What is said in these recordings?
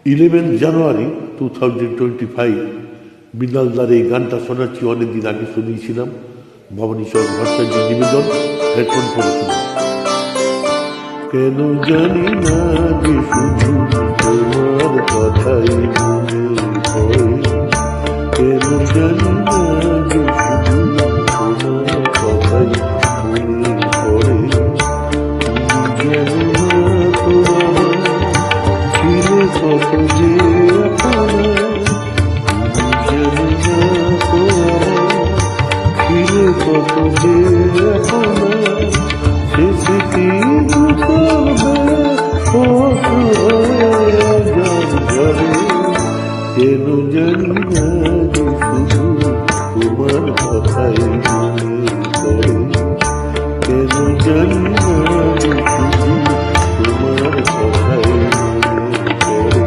11 জানুয়ারি 2025 মৃণালদার এই গানটা শোনাচ্ছি। অনেকদিন আগে শুনিয়েছিলাম। ভবানী চরণ ভট্টাচার্যের নিবেদন। হেডফোন পরে শুনুন। কেন জানি না যে শুধু তোমার কথাই মনে পড়ে, কেন জানি না যে শুধু তোমার কথাই মনে পড়ে। যেন না তোমার ছিলে কত যে যেন না তোমার ছিলে কত যে সে স্মৃতি কেন জানি না যে শুধু তোমার কথাই মনে পড়ে, কেন জানি না যে শুধু তোমার কথাই মনে পড়ে।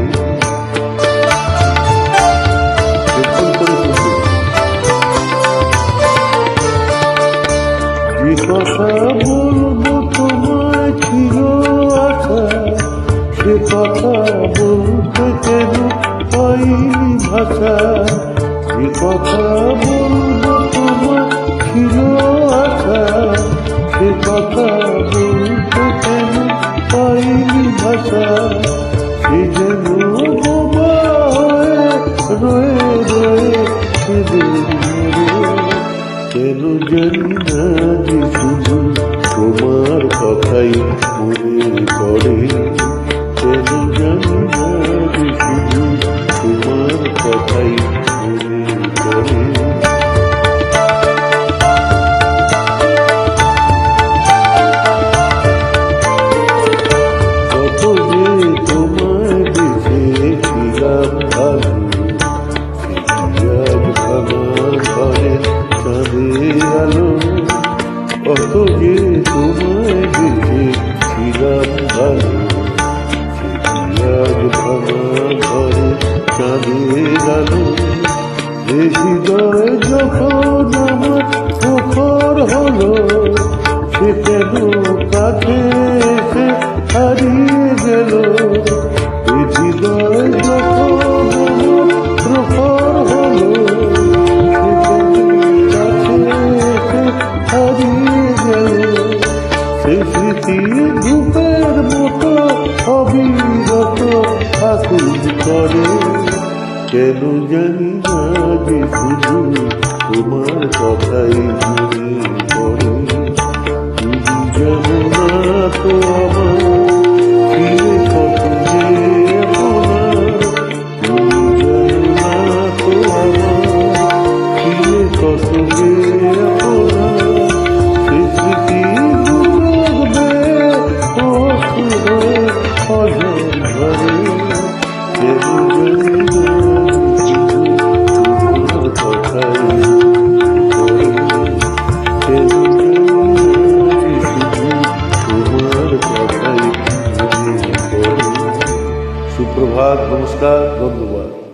যে কথা বলবো তোমায় ছিল আশা, সে কথা বলতে কেন পাইনি ভাষা। যে কথা বলবো তোমায় ছিল আশা, সে কথা বলতে কেন পাইনি ভাষা। সে যেন বোবা হয়ে রয়ে রয়ে কেন জানি না যে শুধু তোমার কথাই মনে পড়ে, কেন জানি না যে শুধু তোমার কথাই মনে পড়ে। কত যে তোমায় বেঁচেছিলাম ভালো, কত যে তোমায় বেঁচেছিলাম ভালো, আজ ভাঙা ঘরে চাঁদের আলো। এ হৃদয় যখন আমার প্রখর হলো, সে কেন কাছে এসে হারিয়ে গেল। এ হৃদয় যখন আমার প্রখর হলো, সে স্মৃতি ধূপের মতো অবিরত আকুল করে। কেন জানি না যে শুধু তোমার কথাই মনে পড়ে। তুমি জানো না তো আমার ফিরে কত যে আপনার, তুমি জানো না তো আমার ফিরে কত যে আপনার। সে স্মৃতি সুপ্রভাত, নমস্কার, ধন্যবাদ।